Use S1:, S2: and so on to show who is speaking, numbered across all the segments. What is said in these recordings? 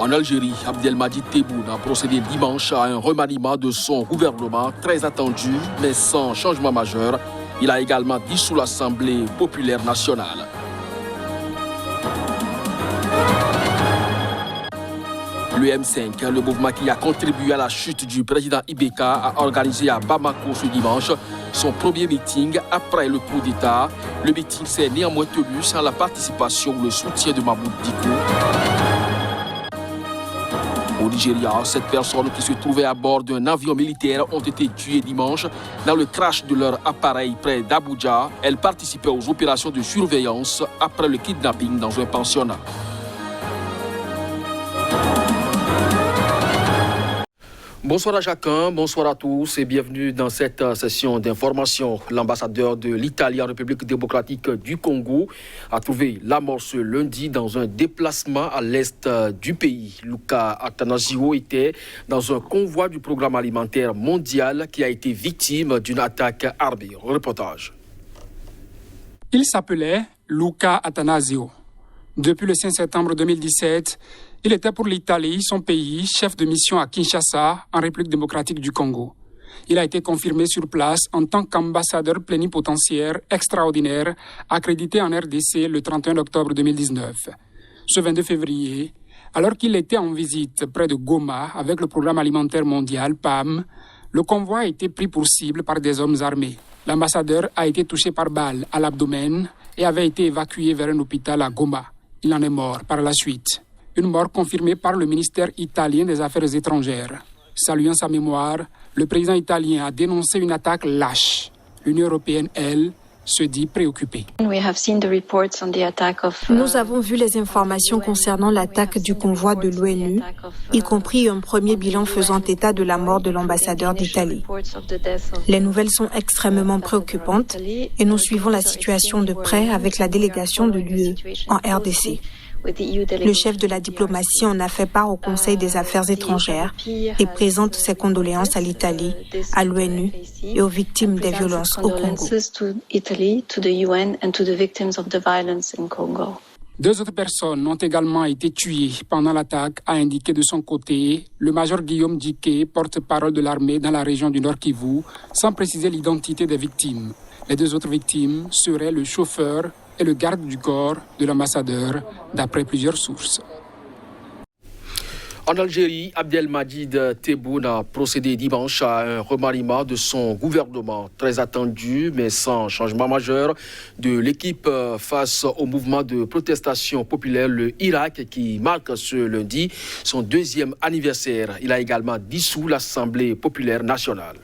S1: En Algérie, Abdelmadjid Tebboune a procédé dimanche à un remaniement de son gouvernement très attendu, mais sans changement majeur. Il a également dissous l'Assemblée populaire nationale. Le M5, le mouvement qui a contribué à la chute du président Ibeka, a organisé à Bamako ce dimanche son premier meeting après le coup d'État. Le meeting s'est néanmoins tenu sans la participation ou le soutien de Mahmoud Dicko. Au Nigeria, 7 personnes qui se trouvaient à bord d'un avion militaire ont été tuées dimanche dans le crash de leur appareil près d'Abuja. Elles participaient aux opérations de surveillance après le kidnapping dans un pensionnat. Bonsoir à chacun, bonsoir à tous et bienvenue dans cette session d'information. L'ambassadeur de l'Italie en République démocratique du Congo a trouvé la mort ce lundi dans un déplacement à l'est du pays. Luca Attanasio était dans un convoi du programme alimentaire mondial qui a été victime d'une attaque armée. Reportage.
S2: Il s'appelait Luca Attanasio. Depuis le 5 septembre 2017, il était pour l'Italie, son pays, chef de mission à Kinshasa, en République démocratique du Congo. Il a été confirmé sur place en tant qu'ambassadeur plénipotentiaire extraordinaire, accrédité en RDC le 31 octobre 2019. Ce 22 février, alors qu'il était en visite près de Goma avec le Programme alimentaire mondial, PAM, le convoi a été pris pour cible par des hommes armés. L'ambassadeur a été touché par balle à l'abdomen et avait été évacué vers un hôpital à Goma. Il en est mort par la suite. Une mort confirmée par le ministère italien des Affaires étrangères. Saluant sa mémoire, le président italien a dénoncé une attaque lâche. L'Union européenne, elle, se dit préoccupée.
S3: Nous avons vu les informations concernant l'attaque du convoi de l'ONU, y compris un premier bilan faisant état de la mort de l'ambassadeur d'Italie. Les nouvelles sont extrêmement préoccupantes et nous suivons la situation de près avec la délégation de l'UE en RDC. Le chef de la diplomatie en a fait part au Conseil des Affaires étrangères et présente ses condoléances à l'Italie, à l'ONU et aux victimes des violences au Congo.
S2: 2 autres personnes ont également été tuées pendant l'attaque, a indiqué de son côté le major Guillaume Diké, porte-parole de l'armée dans la région du Nord Kivu, sans préciser l'identité des victimes. Les 2 autres victimes seraient le chauffeur et le garde du corps de l'ambassadeur, d'après plusieurs sources.
S1: En Algérie, Abdelmadjid Tebboune a procédé dimanche à un remaniement de son gouvernement très attendu, mais sans changement majeur, de l'équipe face au mouvement de protestation populaire, le Irak, qui marque ce lundi son 2e anniversaire. Il a également dissous l'Assemblée populaire nationale.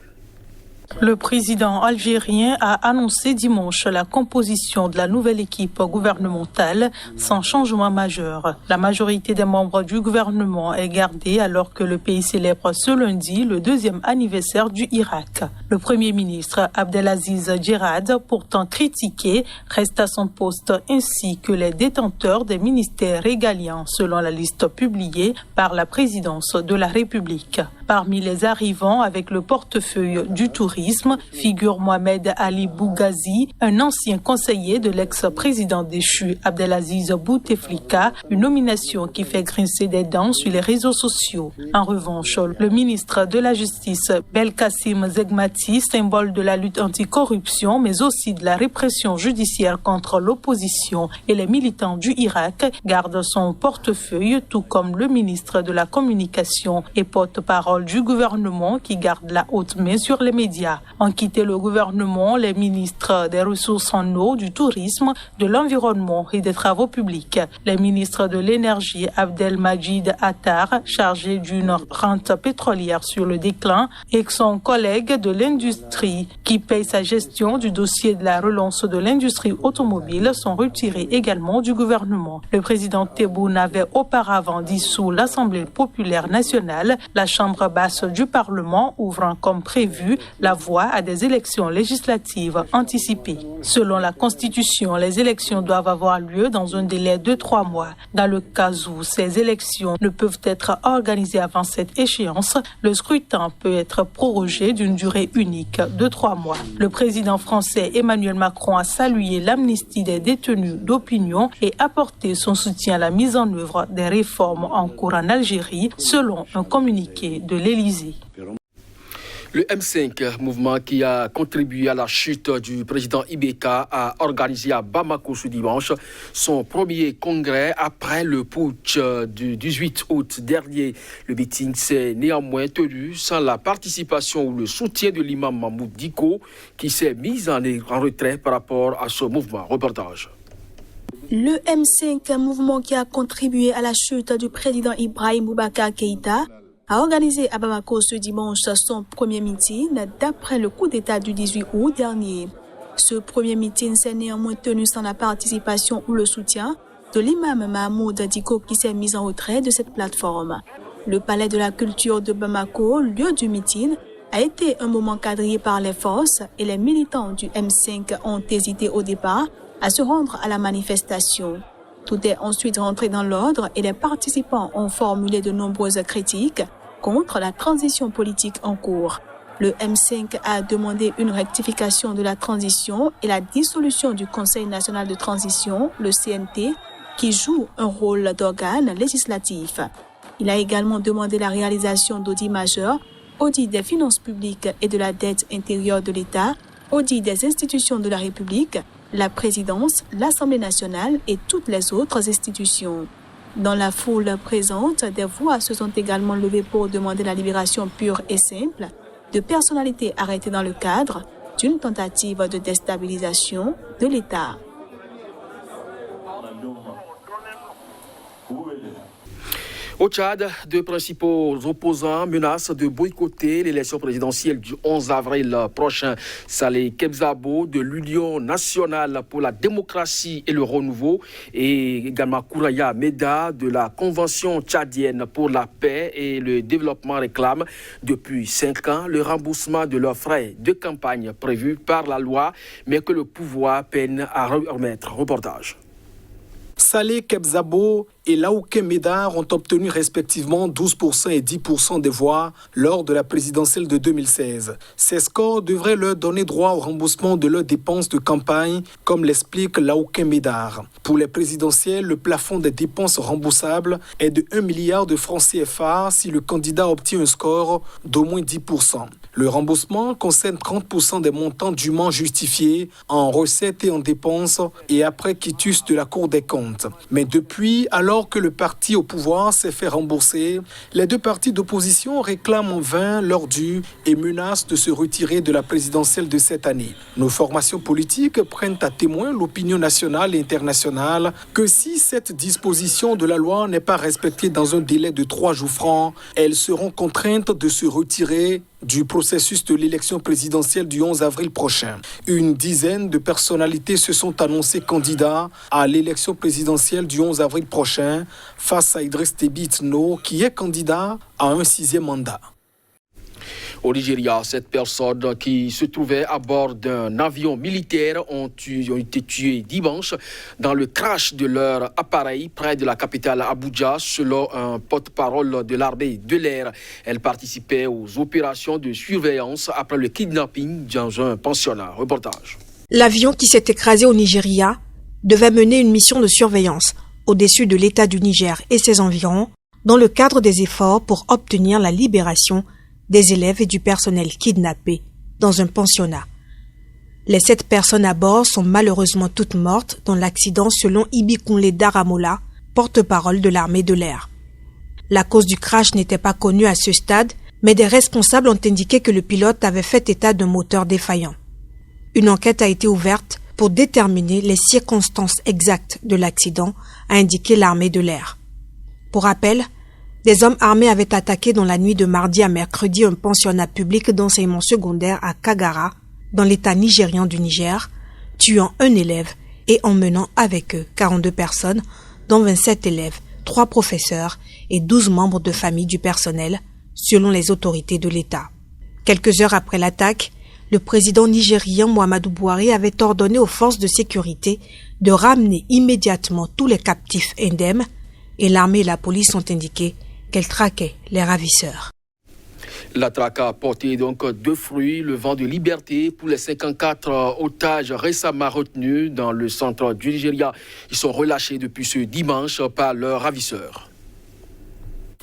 S4: Le président algérien a annoncé dimanche la composition de la nouvelle équipe gouvernementale sans changement majeur. La majorité des membres du gouvernement est gardée alors que le pays célèbre ce lundi le 2e anniversaire du Irak. Le premier ministre Abdelaziz Djerad, pourtant critiqué, reste à son poste ainsi que les détenteurs des ministères régaliens selon la liste publiée par la présidence de la République. Parmi les arrivants avec le portefeuille du tourisme, figure Mohamed Ali Bougazi, un ancien conseiller de l'ex-président déchu Abdelaziz Bouteflika, une nomination qui fait grincer des dents sur les réseaux sociaux. En revanche, le ministre de la Justice, Belkacem Zegmati, symbole de la lutte anticorruption, mais aussi de la répression judiciaire contre l'opposition et les militants du Irak, garde son portefeuille, tout comme le ministre de la Communication et porte-parole du gouvernement qui garde la haute main sur les médias. Ont quitté le gouvernement les ministres des Ressources en eau, du tourisme, de l'environnement et des travaux publics. Les ministres de l'énergie Abdelmadjid Attar, chargé d'une rente pétrolière sur le déclin, et son collègue de l'industrie qui paye sa gestion du dossier de la relance de l'industrie automobile sont retirés également du gouvernement. Le président Tebboune avait auparavant dissous l'Assemblée populaire nationale, la chambre basse du Parlement, ouvrant comme prévu la voie à des élections législatives anticipées. Selon la Constitution, les élections doivent avoir lieu dans un délai de 3 mois. Dans le cas où ces élections ne peuvent être organisées avant cette échéance, le scrutin peut être prorogé d'une durée unique de 3 mois. Le président français Emmanuel Macron a salué l'amnistie des détenus d'opinion et apporté son soutien à la mise en œuvre des réformes en cours en Algérie, selon un communiqué de l'Élysée.
S1: Le M5, mouvement qui a contribué à la chute du président Ibeka, a organisé à Bamako ce dimanche son premier congrès après le putsch du 18 août dernier. Le meeting s'est néanmoins tenu sans la participation ou le soutien de l'imam Mahmoud Diko qui s'est mis en retrait par rapport à ce mouvement. Reportage.
S5: Le M5, mouvement qui a contribué à la chute du président Ibrahim Boubacar Keïta, a organisé à Bamako ce dimanche son premier meeting d'après le coup d'État du 18 août dernier. Ce premier meeting s'est néanmoins tenu sans la participation ou le soutien de l'imam Mahmoud Diko qui s'est mis en retrait de cette plateforme. Le palais de la culture de Bamako, lieu du meeting, a été un moment quadrillé par les forces et les militants du M5 ont hésité au départ à se rendre à la manifestation. Tout est ensuite rentré dans l'ordre et les participants ont formulé de nombreuses critiques contre la transition politique en cours. Le M5 a demandé une rectification de la transition et la dissolution du Conseil national de transition, le CNT, qui joue un rôle d'organe législatif. Il a également demandé la réalisation d'audits majeurs, audits des finances publiques et de la dette intérieure de l'État, audits des institutions de la République, la présidence, l'Assemblée nationale et toutes les autres institutions. Dans la foule présente, des voix se sont également levées pour demander la libération pure et simple de personnalités arrêtées dans le cadre d'une tentative de déstabilisation de l'État.
S1: Au Tchad, deux principaux opposants menacent de boycotter l'élection présidentielle du 11 avril prochain. Saleh Kebzabo de l'Union nationale pour la démocratie et le renouveau et également Kouraya Meda de la Convention tchadienne pour la paix et le développement réclament depuis 5 ans le remboursement de leurs frais de campagne prévus par la loi, mais que le pouvoir peine à remettre. Reportage.
S6: Saleh Kebzabo et Laouké Médard ont obtenu respectivement 12% et 10% des voix lors de la présidentielle de 2016. Ces scores devraient leur donner droit au remboursement de leurs dépenses de campagne, comme l'explique Laouké Médard. Pour les présidentielles, le plafond des dépenses remboursables est de 1 milliard de francs CFA si le candidat obtient un score d'au moins 10%. Le remboursement concerne 30% des montants dûment justifiés en recettes et en dépenses et après quitus de la Cour des comptes. Mais depuis, alors que le parti au pouvoir s'est fait rembourser, les deux partis d'opposition réclament en vain leur dû et menacent de se retirer de la présidentielle de cette année. Nos formations politiques prennent à témoin l'opinion nationale et internationale que si cette disposition de la loi n'est pas respectée dans un délai de 3 jours francs, elles seront contraintes de se retirer du processus de l'élection présidentielle du 11 avril prochain. Une dizaine de personnalités se sont annoncées candidats à l'élection présidentielle du 11 avril prochain face à Idriss Déby Itno qui est candidat à un 6e mandat.
S1: Au Nigeria, 7 personnes qui se trouvaient à bord d'un avion militaire ont été tuées dimanche dans le crash de leur appareil près de la capitale Abuja, selon un porte-parole de l'armée de l'air. Elles participaient aux opérations de surveillance après le kidnapping dans un pensionnat. Reportage.
S3: L'avion qui s'est écrasé au Nigeria devait mener une mission de surveillance au-dessus de l'État du Niger et ses environs dans le cadre des efforts pour obtenir la libération des élèves et du personnel kidnappés dans un pensionnat. Les 7 personnes à bord sont malheureusement toutes mortes dans l'accident selon Ibikunle Daramola, porte-parole de l'armée de l'air. La cause du crash n'était pas connue à ce stade, mais des responsables ont indiqué que le pilote avait fait état d'un moteur défaillant. Une enquête a été ouverte pour déterminer les circonstances exactes de l'accident, a indiqué l'armée de l'air. Pour rappel, des hommes armés avaient attaqué dans la nuit de mardi à mercredi un pensionnat public d'enseignement secondaire à Kagara, dans l'état nigérian du Niger, tuant un élève et emmenant avec eux 42 personnes, dont 27 élèves, 3 professeurs et 12 membres de famille du personnel, selon les autorités de l'État. Quelques heures après l'attaque, le président nigérien Muhammadu Buhari avait ordonné aux forces de sécurité de ramener immédiatement tous les captifs indemnes et l'armée et la police ont indiqué qu'elles traquaient les ravisseurs.
S1: La traque a porté donc deux fruits, le vent de liberté pour les 54 otages récemment retenus dans le centre du Nigeria. Ils sont relâchés depuis ce dimanche par leurs ravisseurs.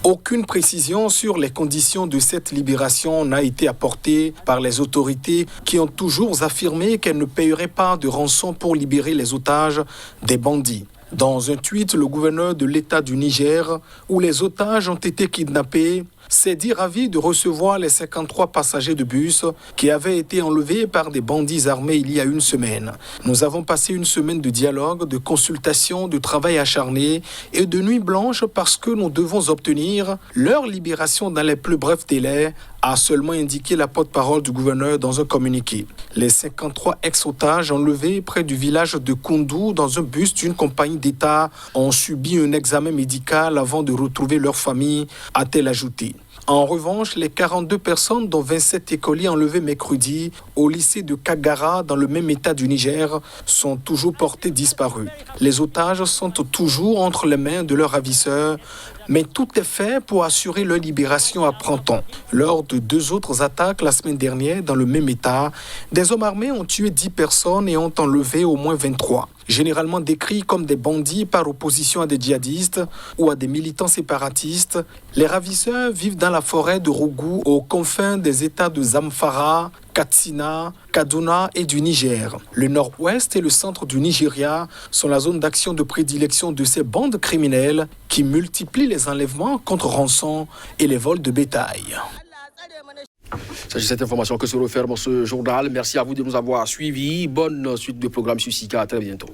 S6: Aucune précision sur les conditions de cette libération n'a été apportée par les autorités qui ont toujours affirmé qu'elles ne paieraient pas de rançon pour libérer les otages des bandits. Dans un tweet, le gouverneur de l'État du Niger, où les otages ont été kidnappés, s'est dit ravi de recevoir les 53 passagers de bus qui avaient été enlevés par des bandits armés il y a une semaine. Nous avons passé une semaine de dialogue, de consultation, de travail acharné et de nuit blanche parce que nous devons obtenir leur libération dans les plus brefs délais, a seulement indiqué la porte-parole du gouverneur dans un communiqué. Les 53 ex-otages enlevés près du village de Koundou dans un bus d'une compagnie d'État ont subi un examen médical avant de retrouver leur famille, a-t-elle ajouté. En revanche, les 42 personnes, dont 27 écoliers enlevés mercredi au lycée de Kagara dans le même état du Niger, sont toujours portés disparus. Les otages sont toujours entre les mains de leurs ravisseurs, mais tout est fait pour assurer leur libération à printemps. Lors de deux autres attaques la semaine dernière dans le même état, des hommes armés ont tué 10 personnes et ont enlevé au moins 23. Généralement décrits comme des bandits par opposition à des djihadistes ou à des militants séparatistes, les ravisseurs vivent dans la forêt de Rougou aux confins des États de Zamfara, Katsina, Kaduna et du Niger. Le nord-ouest et le centre du Nigeria sont la zone d'action de prédilection de ces bandes criminelles qui multiplient les enlèvements contre rançon et les vols de bétail.
S1: C'est cette information que se referme ce journal. Merci à vous de nous avoir suivis. Bonne suite de programme sur SICA. À très bientôt.